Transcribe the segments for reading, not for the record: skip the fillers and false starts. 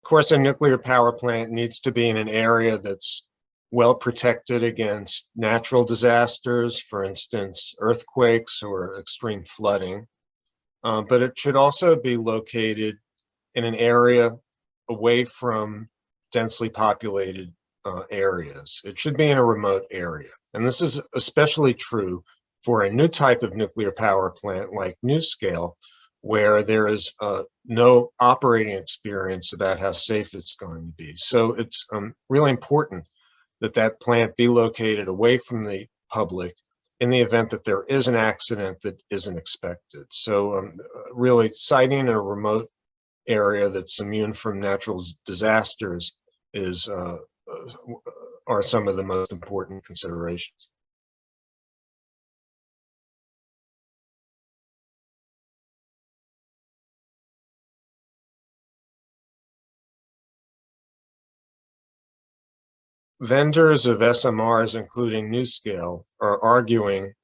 course, a nuclear power plant needs to be in an area that's well protected against natural disasters, for instance, earthquakes or extreme flooding. But it should also be located in an area away from densely populated areas. It should be in a remote area. And this is especially true for a new type of nuclear power plant like NuScale, where there is no operating experience about how safe it's going to be. So it's really important that that plant be located away from the public in the event that there is an accident that isn't expected. So really siting in a remote area that's immune from natural disasters is are some of the most important considerations. Vendors of SMRs, including NuScale, are arguing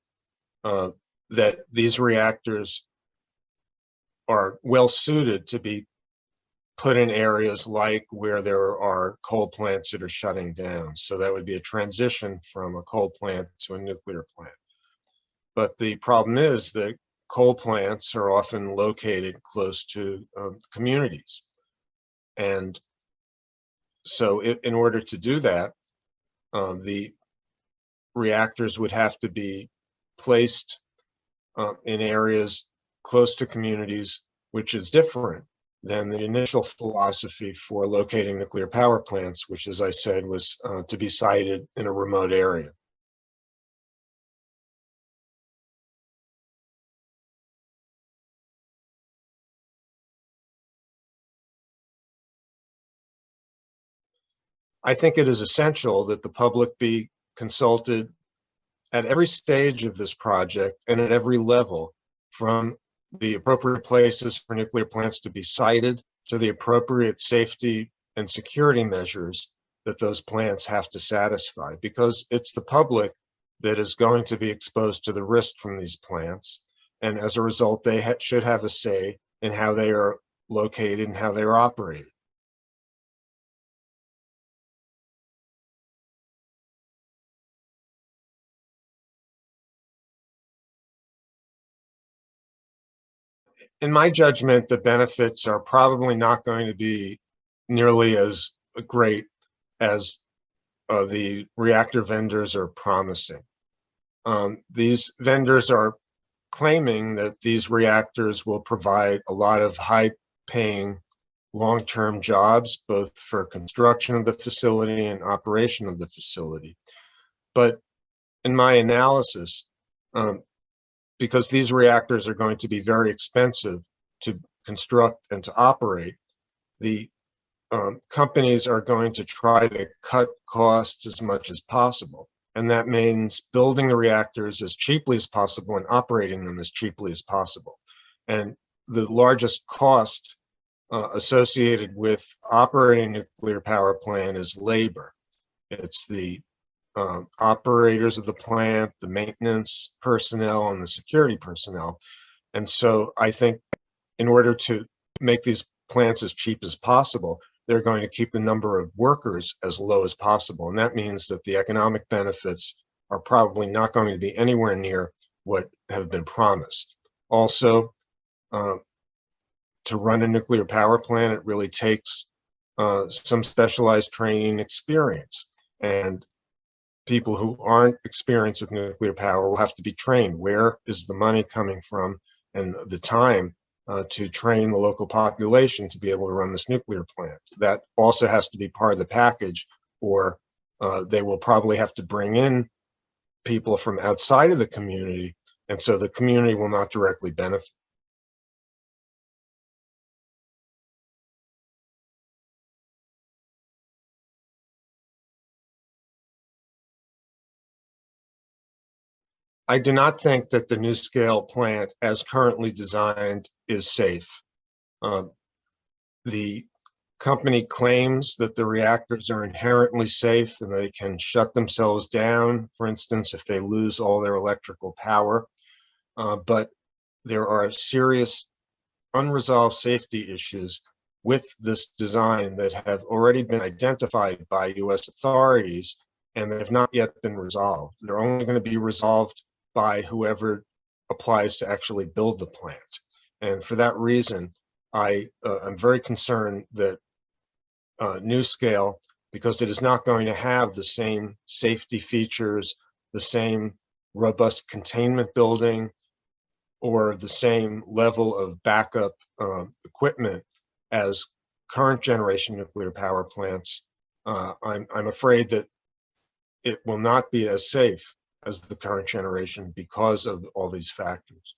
that these reactors are well suited to be put in areas like where there are coal plants that are shutting down. So that would be a transition from a coal plant to a nuclear plant. But the problem is that coal plants are often located close to communities. And so in order to do that, the reactors would have to be placed in areas close to communities, which is different than the initial philosophy for locating nuclear power plants, which, as I said, was to be sited in a remote area. I think it is essential that the public be consulted at every stage of this project and at every level, from the appropriate places for nuclear plants to be sited to the appropriate safety and security measures that those plants have to satisfy, because it's the public that is going to be exposed to the risk from these plants. And as a result, they should have a say in how they are located and how they are operated. In my judgment, the benefits are probably not going to be nearly as great as the reactor vendors are promising. These vendors are claiming that these reactors will provide a lot of high-paying long-term jobs, both for construction of the facility and operation of the facility. But in my analysis, because these reactors are going to be very expensive to construct and to operate, the companies are going to try to cut costs as much as possible. And that means building the reactors as cheaply as possible and operating them as cheaply as possible. And the largest cost associated with operating a nuclear power plant is labor. It's the operators of the plant, the maintenance personnel, and the security personnel. And so I think in order to make these plants as cheap as possible, they're going to keep the number of workers as low as possible. And that means that the economic benefits are probably not going to be anywhere near what have been promised. Also, to run a nuclear power plant, it really takes some specialized training experience. And people who aren't experienced with nuclear power will have to be trained. Where is the money coming from and the time to train the local population to be able to run this nuclear plant? That also has to be part of the package, or they will probably have to bring in people from outside of the community, and so the community will not directly benefit. I do not think that the NuScale plant, as currently designed, is safe. The company claims that the reactors are inherently safe and they can shut themselves down, for instance, if they lose all their electrical power. But there are serious unresolved safety issues with this design that have already been identified by US authorities, and they have not yet been resolved. They're only going to be resolved by whoever applies to actually build the plant. And for that reason, I'm very concerned that NuScale, because it is not going to have the same safety features, the same robust containment building, or the same level of backup equipment as current generation nuclear power plants, I'm afraid that it will not be as safe as the current generation because of all these factors.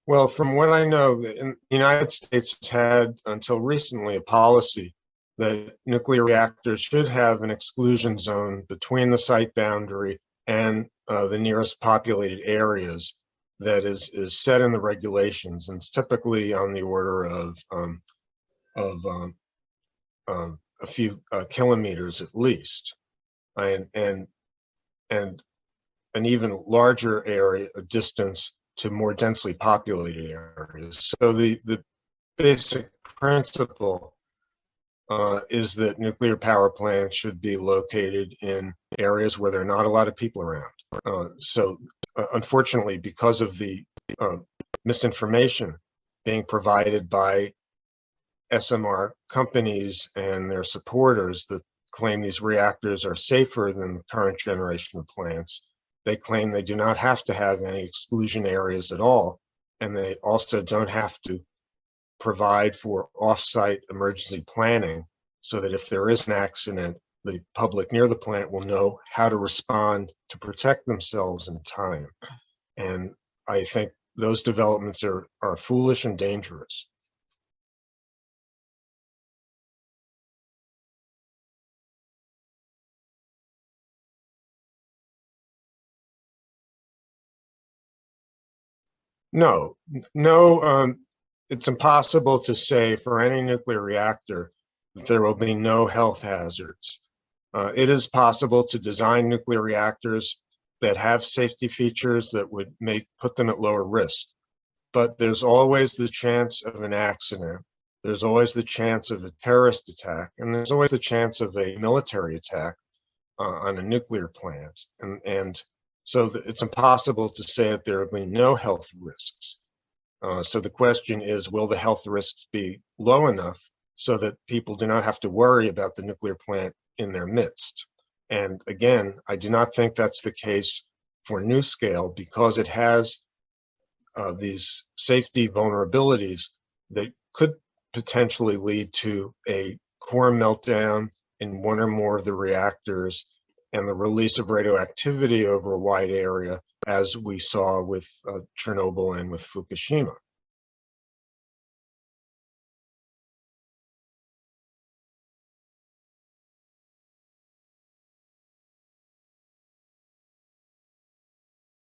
Well, from what I know, the United States has had until recently a policy that nuclear reactors should have an exclusion zone between the site boundary and the nearest populated areas that is set in the regulations, and it's typically on the order of a few kilometers at least, and an even larger area, a distance to more densely populated areas. So the basic principle is that nuclear power plants should be located in areas where there are not a lot of people around. Unfortunately, because of the misinformation being provided by SMR companies and their supporters that claim these reactors are safer than the current generation of plants, they claim they do not have to have any exclusion areas at all, and they also don't have to provide for off-site emergency planning so that if there is an accident, the public near the plant will know how to respond to protect themselves in time. And I think those developments are foolish and dangerous. No, it's impossible to say for any nuclear reactor that there will be no health hazards. It is possible to design nuclear reactors that have safety features that would put them at lower risk, but there's always the chance of an accident. There's always the chance of a terrorist attack, and there's always the chance of a military attack on a nuclear plant. And so it's impossible to say that there will be no health risks. So the question is, will the health risks be low enough so that people do not have to worry about the nuclear plant in their midst? And again, I do not think that's the case for NuScale, because it has these safety vulnerabilities that could potentially lead to a core meltdown in one or more of the reactors and the release of radioactivity over a wide area, as we saw with Chernobyl and with Fukushima.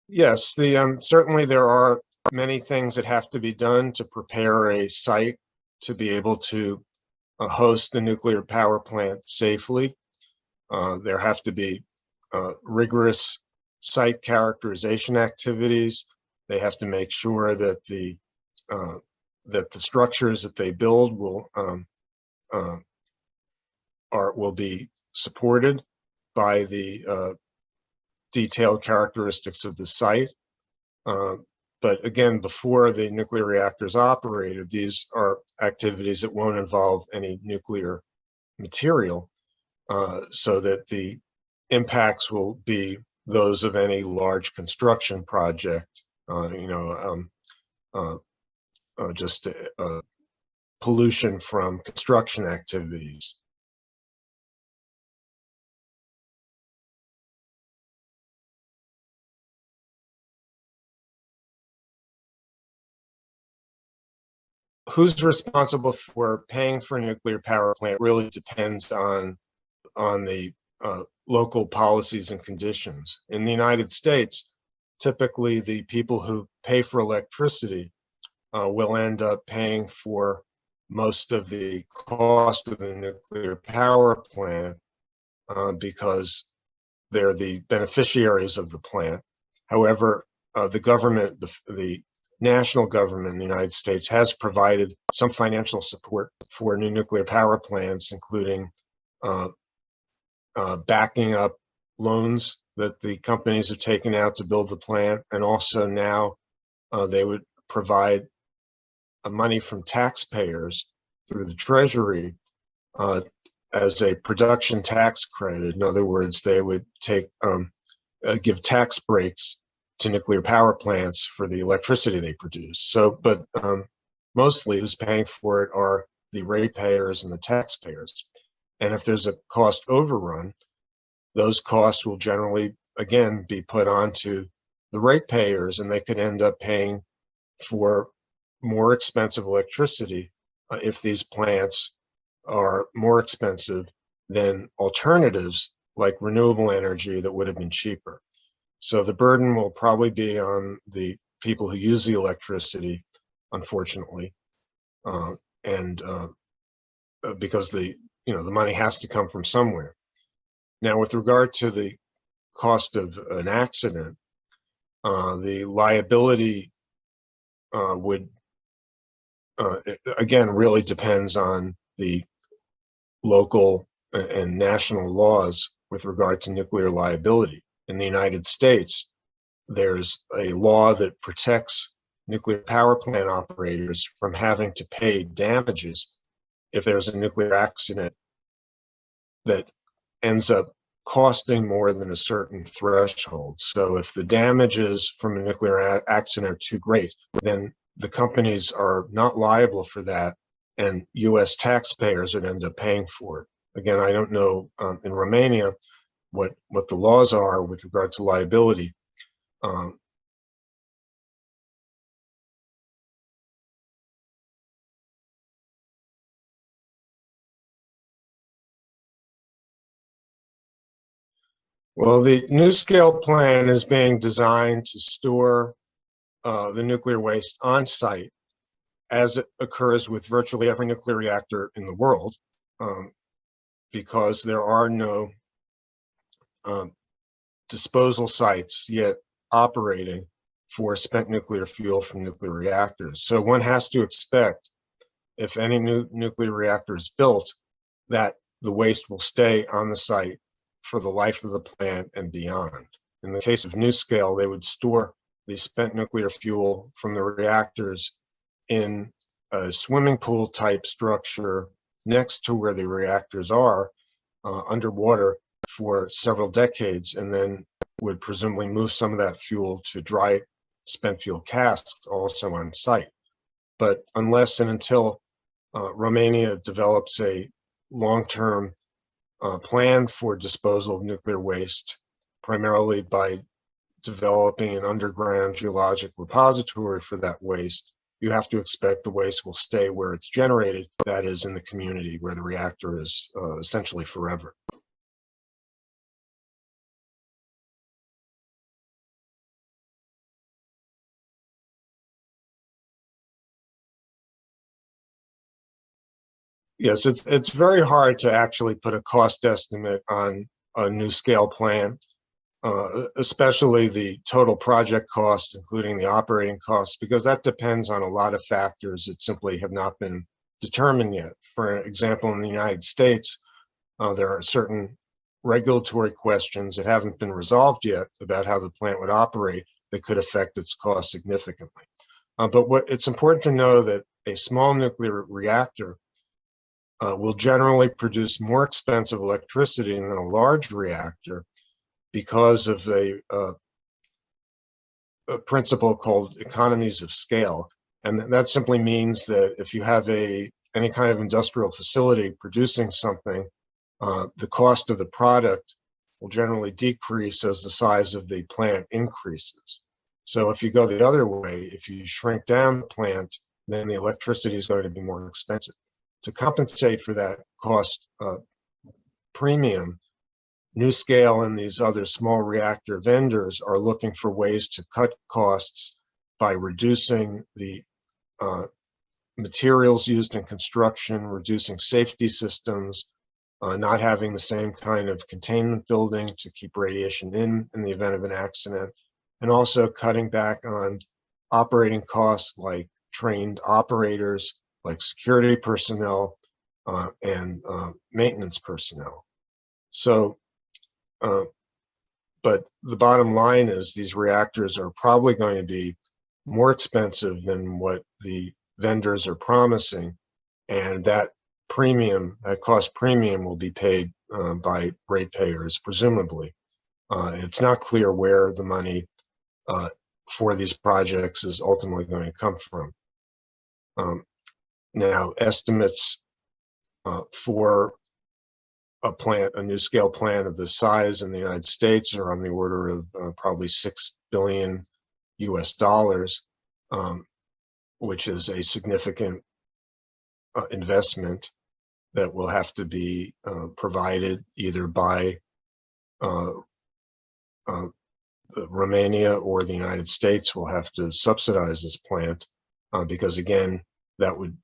Yes, certainly there are many things that have to be done to prepare a site to be able to host a nuclear power plant safely. There have to be rigorous site characterization activities. They have to make sure that the structures that they build will be supported by the detailed characteristics of the site. But again, before the nuclear reactor is operated, these are activities that won't involve any nuclear material, so that the impacts will be those of any large construction project, just pollution from construction activities. Who's responsible for paying for a nuclear power plant really depends on the local policies and conditions. In the United States, typically the people who pay for electricity will end up paying for most of the cost of the nuclear power plant, because they're the beneficiaries of the plant. However, the government, the national government in the United States has provided some financial support for new nuclear power plants, including backing up loans that the companies have taken out to build the plant, and also now they would provide money from taxpayers through the Treasury as a production tax credit. In other words, they would give tax breaks to nuclear power plants for the electricity they produce. So, but mostly who's paying for it are the ratepayers and the taxpayers. And if there's a cost overrun, those costs will generally, again, be put onto the ratepayers, and they could end up paying for more expensive electricity if these plants are more expensive than alternatives like renewable energy that would have been cheaper. So the burden will probably be on the people who use the electricity, unfortunately, because the money has to come from somewhere. Now, with regard to the cost of an accident, the liability would again really depends on the local and national laws with regard to nuclear liability. In the United States, there's a law that protects nuclear power plant operators from having to pay damages if there's a nuclear accident that ends up costing more than a certain threshold. So if the damages from a nuclear accident are too great, then the companies are not liable for that, and U.S. taxpayers would end up paying for it. Again, I don't know in Romania what the laws are with regard to liability. Well, the NuScale plan is being designed to store the nuclear waste on site, as it occurs with virtually every nuclear reactor in the world, because there are no disposal sites yet operating for spent nuclear fuel from nuclear reactors. So one has to expect, if any new nuclear reactor is built, that the waste will stay on the site for the life of the plant and beyond. In the case of NuScale, they would store the spent nuclear fuel from the reactors in a swimming pool type structure next to where the reactors are, underwater for several decades, and then would presumably move some of that fuel to dry spent fuel casks also on site. But unless and until Romania develops a long-term plan for disposal of nuclear waste, primarily by developing an underground geologic repository for that waste, you have to expect the waste will stay where it's generated, that is, in the community where the reactor is essentially forever. Yes, it's very hard to actually put a cost estimate on a NuScale plan, especially the total project cost, including the operating costs, because that depends on a lot of factors that simply have not been determined yet. For example, in the United States, there are certain regulatory questions that haven't been resolved yet about how the plant would operate that could affect its cost significantly. But it's important to know that a small nuclear reactor will generally produce more expensive electricity than a large reactor because of a principle called economies of scale. And that simply means that if you have any kind of industrial facility producing something, the cost of the product will generally decrease as the size of the plant increases. So if you go the other way, if you shrink down the plant, then the electricity is going to be more expensive. To compensate for that cost premium, NuScale and these other small reactor vendors are looking for ways to cut costs by reducing the materials used in construction, reducing safety systems, not having the same kind of containment building to keep radiation in the event of an accident, and also cutting back on operating costs like trained operators, like security personnel, and maintenance personnel. So, but the bottom line is these reactors are probably going to be more expensive than what the vendors are promising, and that premium, that cost premium, will be paid by ratepayers, presumably. It's not clear where the money for these projects is ultimately going to come from. Now, estimates for a new scale plant of this size in the United States are on the order of probably $6 billion US, which is a significant investment that will have to be provided either by Romania or the United States will have to subsidize this plant because, again, that would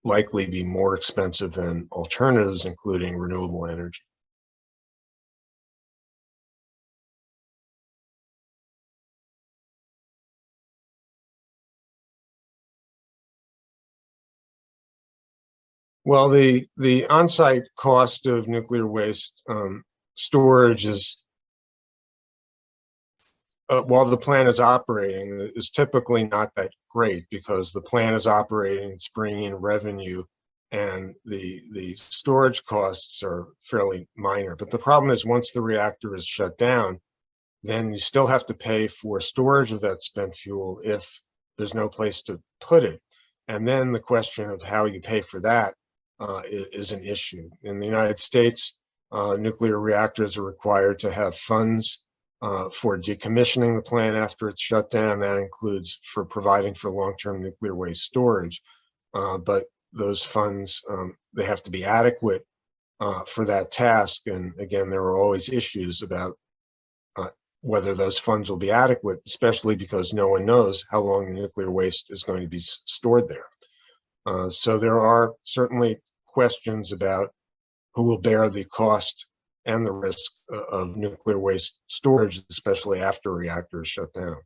likely be more expensive than alternatives, including renewable energy. Well, the on-site cost of nuclear waste storage is, while the plant is operating, is typically not that great because the plant is operating, it's bringing in revenue, and the storage costs are fairly minor. But the problem is once the reactor is shut down, then you still have to pay for storage of that spent fuel if there's no place to put it. And then the question of how you pay for that is an issue. In the United States, nuclear reactors are required to have funds for decommissioning the plant after it's shut down. That includes for providing for long-term nuclear waste storage. But those funds, they have to be adequate for that task. And again, there are always issues about whether those funds will be adequate, especially because no one knows how long the nuclear waste is going to be stored there. So there are certainly questions about who will bear the cost and the risk of nuclear waste storage, especially after reactors shut down.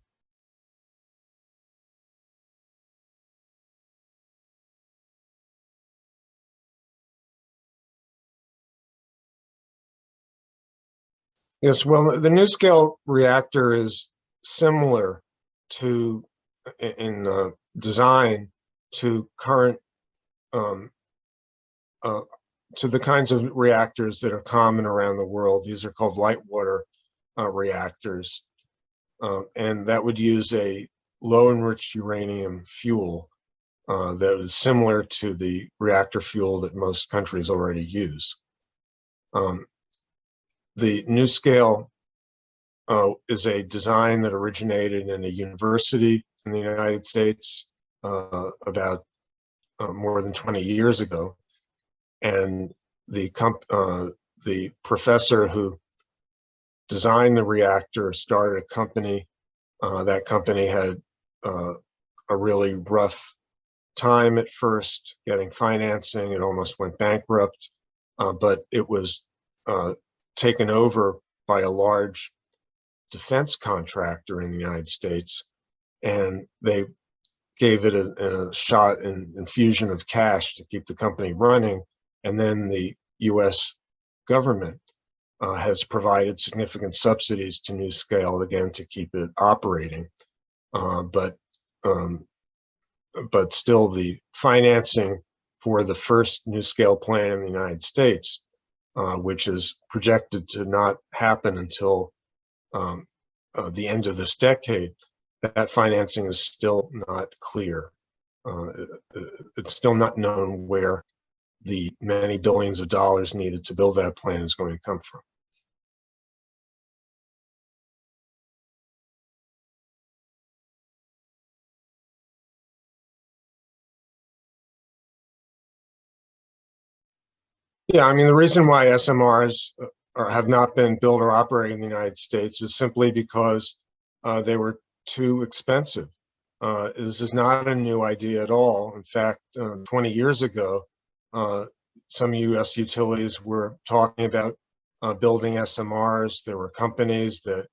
Yes, well, the NuScale reactor is similar to, in design, to current, to the kinds of reactors that are common around the world. These are called light water reactors, and that would use a low enriched uranium fuel that is similar to the reactor fuel that most countries already use. The NuScale is a design that originated in a university in the United States about more than 20 years ago. And the professor who designed the reactor started a company. That company had a really rough time at first getting financing. It almost went bankrupt, but it was taken over by a large defense contractor in the United States, and they gave it a shot in infusion of cash to keep the company running. And then the US government has provided significant subsidies to NuScale, again, to keep it operating. But still, the financing for the first NuScale plant in the United States, which is projected to not happen until the end of this decade, that financing is still not clear. It's still not known where the many billions of dollars needed to build that plant is going to come from. Yeah, I mean, the reason why SMRs have not been built or operated in the United States is simply because they were too expensive. This is not a new idea at all. In fact, 20 years ago, some US utilities were talking about building SMRs. There were companies that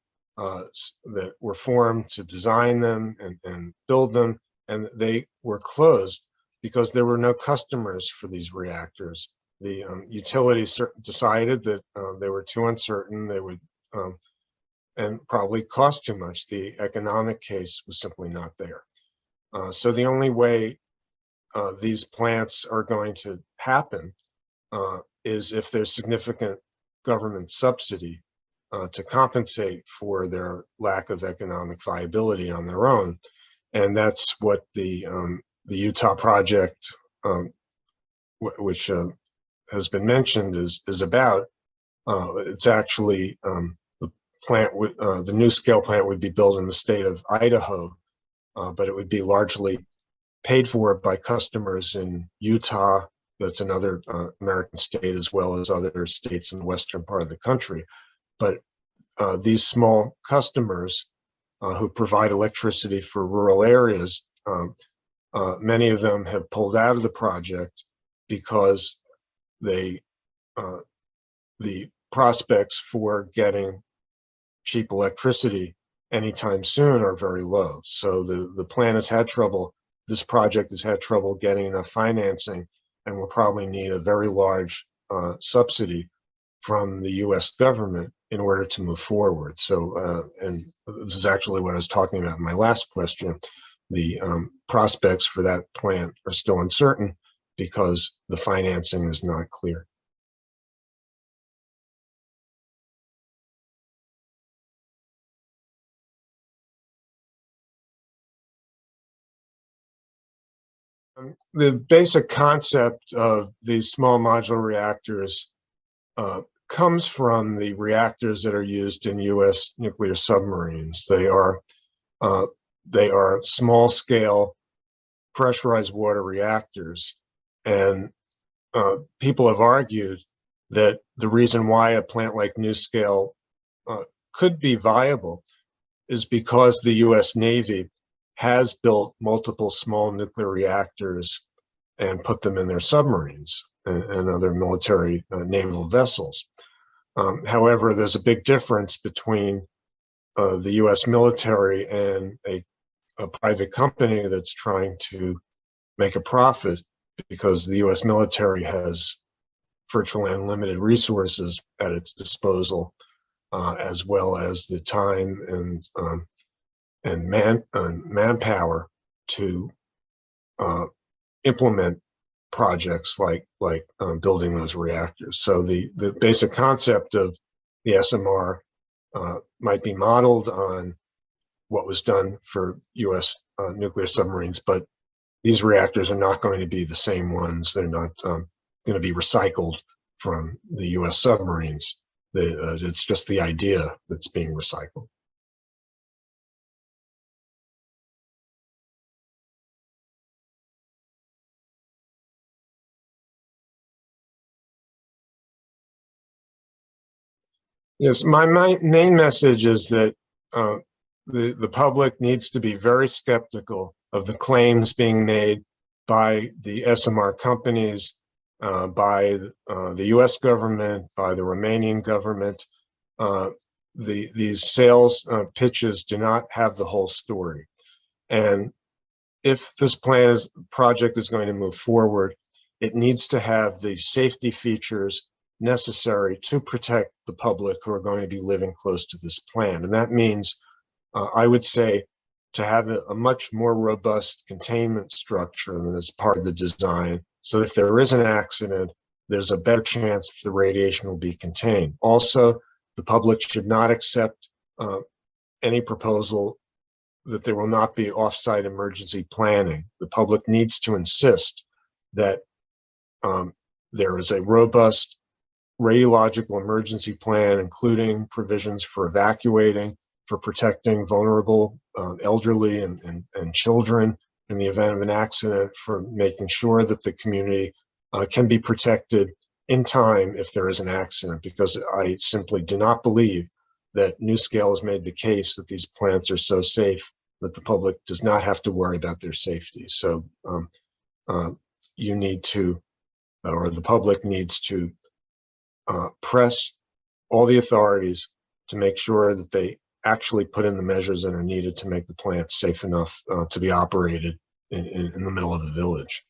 were formed to design them and build them, and they were closed because there were no customers for these reactors. The utilities decided that they were too uncertain, they would and probably cost too much. The economic case was simply not there. So the only way these plants are going to happen is if there's significant government subsidy to compensate for their lack of economic viability on their own. And that's what the Utah project, which has been mentioned, is about. It's actually the plant, the NuScale plant would be built in the state of Idaho, but it would be largely paid for by customers in Utah. That's another American state, as well as other states in the western part of the country. But these small customers who provide electricity for rural areas, many of them have pulled out of the project because the prospects for getting cheap electricity anytime soon are very low. So the plan has had trouble, this project has had trouble getting enough financing, and will probably need a very large subsidy from the US government in order to move forward. So, and this is actually what I was talking about in my last question. The prospects for that plant are still uncertain because the financing is not clear. The basic concept of these small modular reactors comes from the reactors that are used in US nuclear submarines. They are small-scale pressurized water reactors, and people have argued that the reason why a plant like NuScale could be viable is because the US Navy has built multiple small nuclear reactors and put them in their submarines and other military naval vessels. However, there's a big difference between the US military and a private company that's trying to make a profit, because the US military has virtually unlimited resources at its disposal, as well as the time and manpower to implement projects like building those reactors. So the basic concept of the SMR might be modeled on what was done for US nuclear submarines, but these reactors are not going to be the same ones. They're not going to be recycled from the US submarines. It's just the idea that's being recycled. Yes, my main message is that the public needs to be very skeptical of the claims being made by the SMR companies, by the US government, by the Romanian government. These sales pitches do not have the whole story. And if this project is going to move forward, it needs to have the safety features necessary to protect the public who are going to be living close to this plant. And that means, I would say, to have a much more robust containment structure as part of the design. So if there is an accident, there's a better chance that the radiation will be contained. Also, the public should not accept any proposal that there will not be off-site emergency planning. The public needs to insist that there is a robust radiological emergency plan, including provisions for evacuating, for protecting vulnerable elderly and children in the event of an accident, for making sure that the community can be protected in time if there is an accident, because I simply do not believe that NuScale has made the case that these plants are so safe that the public does not have to worry about their safety. So you need to or the public needs to press all the authorities to make sure that they actually put in the measures that are needed to make the plant safe enough to be operated in the middle of the village.